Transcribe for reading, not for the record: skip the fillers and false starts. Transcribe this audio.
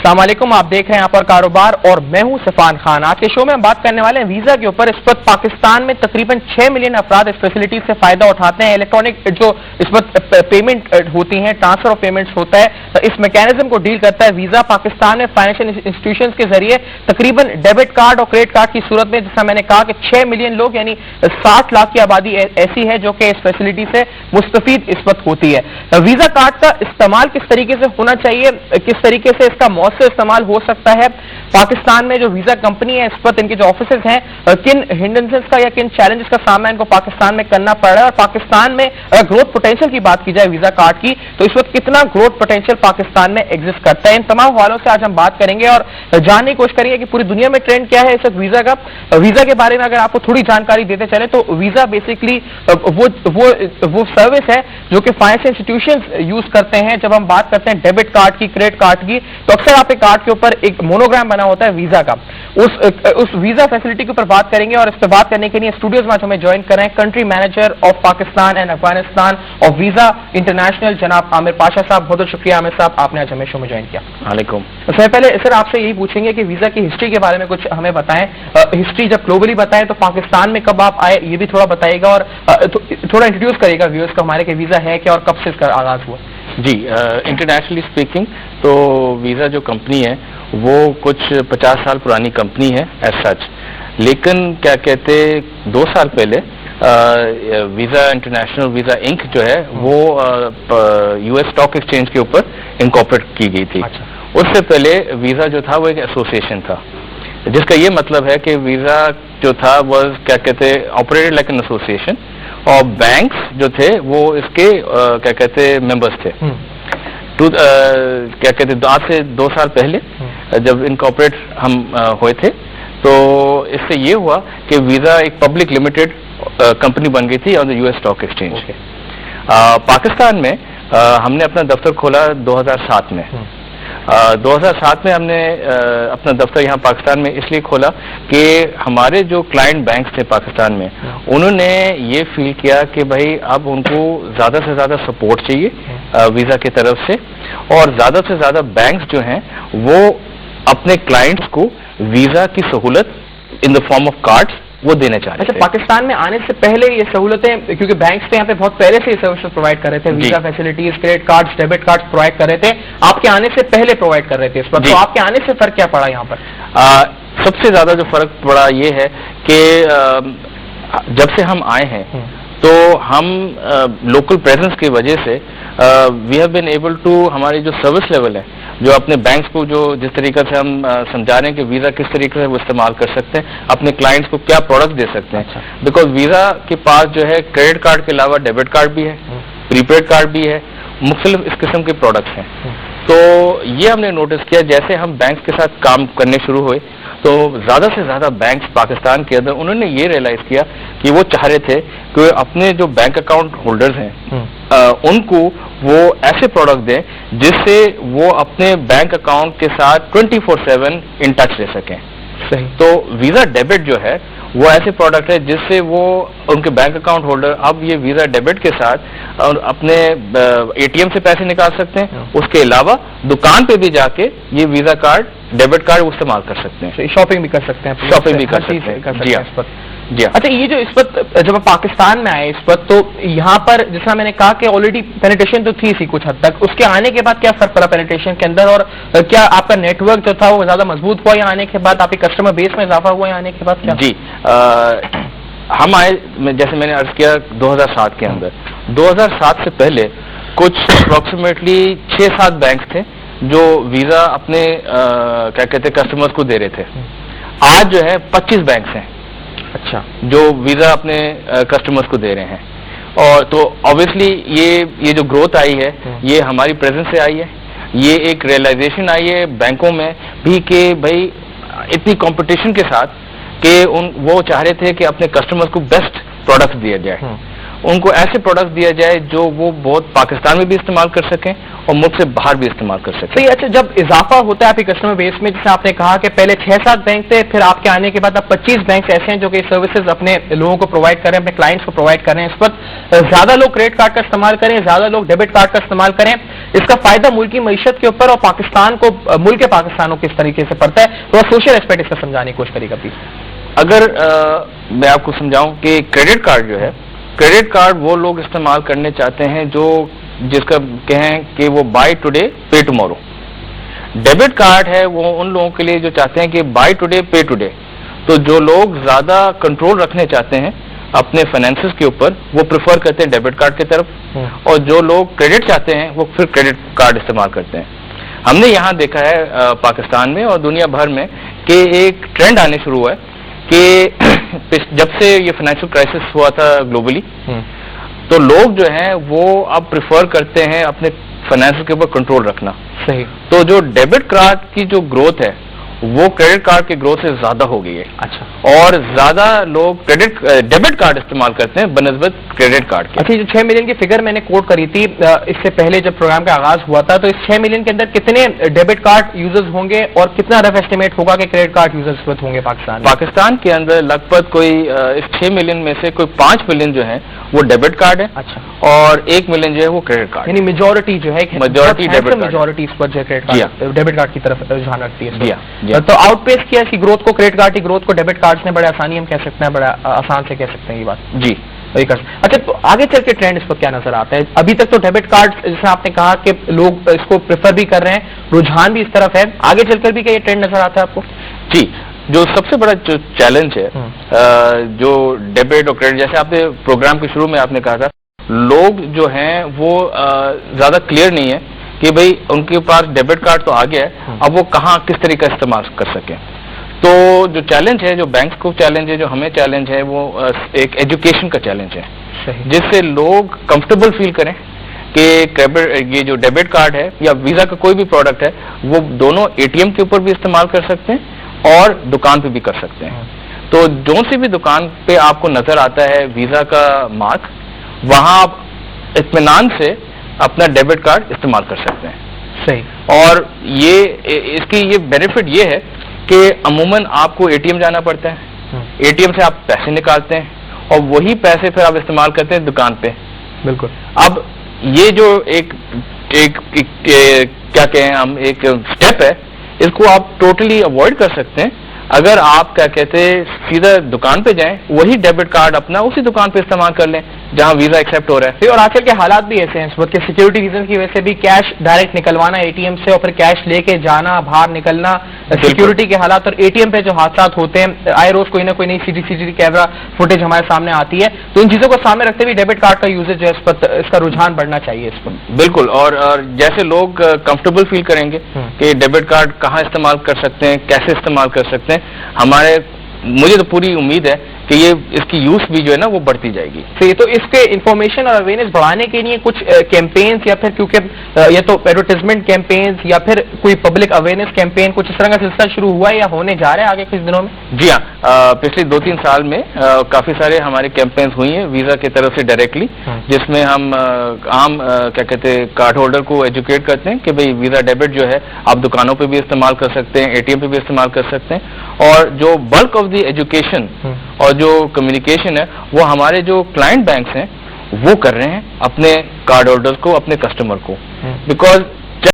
अस्सलाम वालेकुम, आप देख रहे हैं यहाँ पर कारोबार और मैं हूँ सफान खान। आज के शो में हम बात करने वाले हैं वीजा के ऊपर। इस वक्त पाकिस्तान में तकरीबन 6 मिलियन अफराद इस फैसिलिटी से फायदा उठाते हैं। इलेक्ट्रॉनिक जो इस वक्त पेमेंट होती हैं, ट्रांसफर ऑफ पेमेंट्स होता है, इस मैकेनिज्म को डील करता है वीजा। पाकिस्तान में फाइनेंशियल इंस्टीट्यूशंस के जरिए तकरीबन डेबिट कार्ड और क्रेडिट कार्ड की सूरत में, जैसा मैंने कहा कि 6 मिलियन लोग यानी 60 लाख की आबादी ऐसी है जो कि इस फैसिलिटी से मुस्तफीद इस वक्त होती है। वीजा कार्ड का इस्तेमाल किस तरीके से होना चाहिए, किस तरीके से इसका मौसर इस्तेमाल हो सकता है, पाकिस्तान में जो वीजा कंपनी है इस वक्त इनके जो ऑफिसेज हैं, किन हिंड्रेंसेस का या किन चैलेंजेस का सामना इनको पाकिस्तान में करना पड़ रहा है, और पाकिस्तान में अगर ग्रोथ पोटेंशियल की बात की जाए वीजा कार्ड की तो इस वक्त कितना ग्रोथ पोटेंशियल पाकिस्तान में एग्जिस्ट करता है। इन तमाम हवालों से आज हम बात करेंगे और जानने की कोशिश करेंगे कि पूरी दुनिया में ट्रेंड क्या है इस वक्त वीजा का। वीजा के बारे में अगर आपको थोड़ी जानकारी देते चले तो वीजा बेसिकली वो सर्विस है जो कि फाइनेंशियल इंस्टीट्यूशंस यूज करते हैं। जब हम बात करते हैं डेबिट कार्ड की, क्रेडिट कार्ड की, तो अक्सर आपके कार्ड के ऊपर एक मोनोग्राम बना होता है वीजा का। उस वीजा फैसिलिटी के ऊपर बात करेंगे और इस पर बात करने के लिए स्टूडियोज में हमें ज्वाइन कर रहे हैं country manager of Pakistan and Afghanistan और वीजा इंटरनेशनल जनाब आमिर पाशा साहब। बहुत बहुत शुक्रिया आमिर साहब, आपने आज हमें शो में ज्वाइन किया। वालेकुम। सबसे पहले सर आपसे यही पूछेंगे कि वीजा की हिस्ट्री के बारे में कुछ हमें बताएं। हिस्ट्री जब ग्लोबली बताएं तो पाकिस्तान में कब आप आए ये भी थोड़ा बताइएगा और थोड़ा इंट्रोड्यूस करिएगा व्यूअर्स को हमारे कि वीजा है क्या और कब से इसका आगाज हुआ। जी, इंटरनेशनली स्पीकिंग तो वीज़ा जो कंपनी है वो कुछ 50 साल पुरानी कंपनी है एज सच, लेकिन क्या कहते 2 साल पहले वीज़ा इंटरनेशनल वीज़ा इंक जो है वो यूएस स्टॉक एक्सचेंज के ऊपर इनकॉर्पोरेट की गई थी। अच्छा। उससे पहले वीज़ा जो था वो एक एसोसिएशन था, जिसका ये मतलब है कि वीज़ा जो था वो क्या कहते ऑपरेटेड लाइक एन एसोसिएशन, और बैंक्स जो थे वो इसके क्या कहते मेंबर्स थे। क्या कहते आज से 2 साल पहले जब इनकॉर्पोरेट हम हुए थे तो इससे ये हुआ कि वीज़ा एक पब्लिक लिमिटेड कंपनी बन गई थी on the US stock exchange. Pakistan में हमने अपना दफ्तर खोला 2007 में। 2007 में हमने अपना दफ्तर यहाँ पाकिस्तान में इसलिए खोला कि हमारे जो क्लाइंट बैंक्स थे पाकिस्तान में, उन्होंने ये फील किया कि भाई अब उनको ज़्यादा से ज़्यादा सपोर्ट चाहिए वीज़ा की तरफ से, और ज़्यादा से ज़्यादा बैंक्स जो हैं वो अपने क्लाइंट्स को वीज़ा की सहूलत in the form of cards वो देने चाह रहे थे। पाकिस्तान में आने से पहले ये सहूलतें, क्योंकि बैंक्स तो यहाँ पे बहुत पहले से ये सर्विस प्रोवाइड कर रहे थे, visa facilities, credit cards, debit cards provide कर रहे थे, आपके आने से पहले प्रोवाइड कर रहे थे इस पर, तो आपके आने से फर्क क्या पड़ा यहाँ पर? सबसे ज्यादा जो फर्क पड़ा ये है कि जब से हम आए हैं तो हम लोकल प्रेजेंस की वजह से we have been able to, हमारी जो सर्विस लेवल है, जो अपने बैंक्स को जो जिस तरीके से हम समझा रहे हैं कि वीज़ा किस तरीके से वो इस्तेमाल कर सकते हैं, अपने क्लाइंट्स को क्या प्रोडक्ट दे सकते हैं। बिकॉज वीज़ा के पास जो है क्रेडिट कार्ड के अलावा डेबिट कार्ड भी है, प्रीपेड कार्ड भी है, मुख्तलिफ इस किस्म के प्रोडक्ट्स हैं। तो ये हमने नोटिस किया जैसे हम बैंक्स के साथ काम करने शुरू हुए तो ज़्यादा से ज़्यादा बैंक्स पाकिस्तान के अंदर उन्होंने ये रियलाइज़ किया कि वो चाह रहे थे कि अपने जो बैंक अकाउंट होल्डर्स हैं उनको वो ऐसे प्रोडक्ट दें जिससे वो अपने बैंक अकाउंट के साथ 24/7 इन टच रह सकें। सही। तो वीज़ा डेबिट जो है वो ऐसे प्रोडक्ट है जिससे वो उनके बैंक अकाउंट होल्डर अब ये वीज़ा डेबिट के साथ अपने एटीएम से पैसे निकाल सकते हैं, उसके अलावा दुकान पे भी जाके ये वीज़ा कार्ड, डेबिट कार्ड वो इस्तेमाल कर सकते हैं, शॉपिंग भी कर सकते हैं, शॉपिंग भी कर सकते हैं। जी हाँ, जी हाँ। अच्छा, ये जो इस वक्त जब आप पाकिस्तान में आए इस वक्त, तो यहाँ पर जैसा मैंने कहा कि ऑलरेडी पेनिट्रेशन तो थी सी कुछ हद तक, उसके आने के बाद क्या फर्क पड़ा पेनिट्रेशन के अंदर, और क्या आपका नेटवर्क जो था वो ज्यादा मजबूत हुआ यहाँ आने के बाद, आपके कस्टमर बेस में इजाफा हुआ यहाँ आने के बाद क्या? जी, हम आए जैसे मैंने अर्ज किया 2007 के अंदर। 2007 से पहले कुछ अप्रोक्सीमेटली 6-7 बैंक थे जो वीज़ा अपने क्या कहते कस्टमर्स को दे रहे थे। आज जो है 25 बैंक हैं, अच्छा, जो वीज़ा अपने कस्टमर्स को दे रहे हैं। और तो ऑब्वियसली ये जो ग्रोथ आई है ये हमारी प्रेजेंस से आई है, ये एक रियलाइजेशन आई है बैंकों में भी कि भाई इतनी कंपटीशन के साथ कि वो चाह रहे थे कि अपने कस्टमर्स को बेस्ट प्रोडक्ट दिया जाए। ان کو ایسے پروڈکٹ دیا جائے جو وہ بہت پاکستان میں بھی استعمال کر سکیں اور ملک سے باہر بھی استعمال کر سکیں. صحیح. اچھا, جب اضافہ ہوتا ہے آپ کی کسٹمر بیس میں, جیسے آپ نے کہا کہ پہلے 6-7 بینک تھے, پھر آپ کے آنے کے بعد اب 25 بینک ایسے ہیں جو کہ سروسز اپنے لوگوں کو پرووائڈ کر رہے ہیں, اپنے کلائنٹس کو پرووائڈ کر رہے ہیں, اس وقت زیادہ لوگ کریڈٹ کارڈ کا استعمال کریں, زیادہ لوگ ڈیبٹ کارڈ کا استعمال کریں, اس کا فائدہ ملک کی معیشت کے اوپر اور پاکستان کو, ملک پاکستانوں کس طریقے سے پڑتا ہے, تھوڑا سوشل ایسپیکٹ اس کا سمجھانے کی کوشش کریے گا پلیز. اگر میں آپ کو سمجھاؤں کہ کریڈٹ کارڈ جو ہے, کریڈٹ کارڈ وہ لوگ استعمال کرنے چاہتے ہیں جو جس کا کہیں کہ وہ by today pay tomorrow. Debit card ہے وہ ان لوگوں کے لیے جو چاہتے ہیں کہ بائی ٹوڈے پے ٹوڈے. تو جو لوگ زیادہ کنٹرول رکھنے چاہتے ہیں اپنے فائنینسز کے اوپر وہ پریفر کرتے ہیں ڈیبٹ کارڈ کی طرف, اور جو لوگ کریڈٹ چاہتے ہیں وہ پھر کریڈٹ کارڈ استعمال کرتے ہیں. ہم نے یہاں دیکھا ہے پاکستان میں اور دنیا بھر میں کہ ایک ٹرینڈ آنے شروع ہوا ہے کہ جب سے یہ فائنینشیل کرائسس ہوا تھا گلوبلی, تو لوگ جو ہیں وہ اب پریفر کرتے ہیں اپنے فائنینس کے اوپر کنٹرول رکھنا. صحیح. تو جو ڈیبٹ کارڈ کی جو گروتھ ہے وہ کریڈٹ کارڈ کی گروتھ سے زیادہ ہو گئی ہے. اچھا. اور زیادہ لوگ ڈیبٹ کارڈ استعمال کرتے ہیں بنسبت کریڈٹ کارڈ کے. اچھا, جو 6 ملین کی فگر میں نے کوٹ کری تھی اس سے پہلے جب پروگرام کا آغاز ہوا تھا, تو اس 6 ملین کے اندر کتنے ڈیبٹ کارڈ یوزرز ہوں گے اور کتنا رف ایسٹیمیٹ ہوگا کہ کریڈٹ کارڈ یوزرز ہوں گے پاکستان کے اندر؟ لگ بھگ کوئی اس 6 ملین میں سے کوئی 5 ملین جو ہیں وہ ڈیبٹ کارڈ ہے. اچھا. اور 1 ملین جو ہے وہ کریڈٹ کارڈ, یعنی میجورٹی جو ہے میجورٹی اس پر جو ڈیبٹ کارڈ کی طرف رجحان رکھتی ہے. تو آؤٹ پیس کیا اس کی گروتھ کو, کریڈٹ کارڈ کی گروتھ کو ڈیبٹ کارڈ نے بڑے آسانی ہم کہہ سکتے ہیں, بڑا آسان سے کہہ سکتے ہیں یہ بات. جی. اچھا, تو آگے چل کے ٹرینڈ اس پر کیا نظر آتا ہے؟ ابھی تک تو ڈیبٹ کارڈ جیسے آپ نے کہا کہ لوگ اس کو پریفر بھی کر رہے ہیں, رجحان بھی اس طرف ہے, آگے چل کر بھی کیا یہ ٹرینڈ نظر آتا ہے آپ کو؟ جی. جو سب سے بڑا جو چیلنج ہے جو ڈیبٹ اور کریڈٹ, جیسے آپ نے پروگرام کے شروع میں آپ نے کہا تھا, لوگ جو ہیں وہ زیادہ کلیئر نہیں ہے کہ بھئی ان کے پاس ڈیبٹ کارڈ تو آ گیا ہے, اب وہ کہاں کس طریقے کا استعمال کر سکیں. تو جو چیلنج ہے, جو بینکس کو چیلنج ہے, جو ہمیں چیلنج ہے, وہ ایک ایجوکیشن کا چیلنج ہے. جس سے لوگ کمفرٹیبل فیل کریں کہ یہ جو ڈیبٹ کارڈ ہے یا ویزا کا کوئی بھی پروڈکٹ ہے وہ دونوں اے ٹی ایم کے اوپر بھی استعمال کر سکتے ہیں اور دکان پہ بھی کر سکتے ہیں. تو جو سی بھی دکان پہ آپ کو نظر آتا ہے ویزا کا مارک, وہاں آپ اطمینان سے اپنا ڈیبٹ کارڈ استعمال کر سکتے ہیں. صحیح. اور اس کی یہ بینیفٹ یہ ہے کہ عموماً آپ کو اے ٹی ایم جانا پڑتا ہے, اے ٹی ایم سے آپ پیسے نکالتے ہیں اور وہی پیسے پھر آپ استعمال کرتے ہیں دکان پہ. بالکل. اب یہ جو ایک کیا کہیں ہم ایک اسٹیپ ہے, اس کو آپ ٹوٹلی اوائڈ کر سکتے ہیں اگر آپ کیا کہتے ہیں سیدھا دکان پہ جائیں, وہی ڈیبٹ کارڈ اپنا اسی دکان پہ استعمال کر لیں جہاں ویزا ایکسیپٹ ہو رہا ہے. اور آج کل کے حالات بھی ایسے ہیں اس وقت, سیکیورٹی ریزن کی وجہ سے بھی کیش ڈائریکٹ نکلوانا اے ٹی ایم سے اور پھر کیش لے کے جانا, باہر نکلنا, سیکیورٹی کے حالات, اور اے ٹی ایم پہ جو حادثات ہوتے ہیں آئے روز کوئی نہ کوئی نئی سی ٹی وی کیمرہ فوٹیج ہمارے سامنے آتی ہے. تو ان چیزوں کو سامنے رکھتے ہوئے ڈیبٹ کارڈ کا یوزر جو ہے اس کا رجحان بڑھنا چاہیے اس پر. بالکل. اور جیسے لوگ کمفرٹیبل فیل کریں گے کہ ڈیبٹ کارڈ کہاں استعمال کر سکتے ہیں, کیسے استعمال کر سکتے ہیں, مجھے تو پوری امید ہے کہ اس کی یوز بھی جو ہے نا وہ بڑھتی جائے گی. تو اس کے انفارمیشن اور اویئرنیس بڑھانے کے لیے کچھ کیمپینز یا پھر کیونکہ یہ تو ایڈورٹیزمنٹ کیمپینز یا پھر کوئی پبلک اویئرنیس کیمپین کچھ اس طرح کا سلسلہ شروع ہوا ہے یا ہونے جا رہا ہے آگے کچھ دنوں میں؟ جی ہاں, پچھلے 2-3 سال میں کافی سارے ہمارے کیمپینز ہوئی ہیں ویزا کی طرف سے ڈائریکٹلی, جس میں ہم عام کیا کہتے ہیں کارڈ ہولڈر کو ایجوکیٹ کرتے ہیں کہ بھئی ویزا ڈیبٹ جو ہے آپ دکانوں پہ بھی استعمال کر سکتے ہیں, اے ٹی ایم پہ بھی استعمال کر سکتے ہیں. اور جو بلک آف دی ایجوکیشن اور جو کمیونیکیشن ہے وہ ہمارے جو کلائنٹ بینکس ہیں وہ کر رہے ہیں اپنے کارڈ ہولڈرز کو, اپنے کسٹمر کو, بیکاز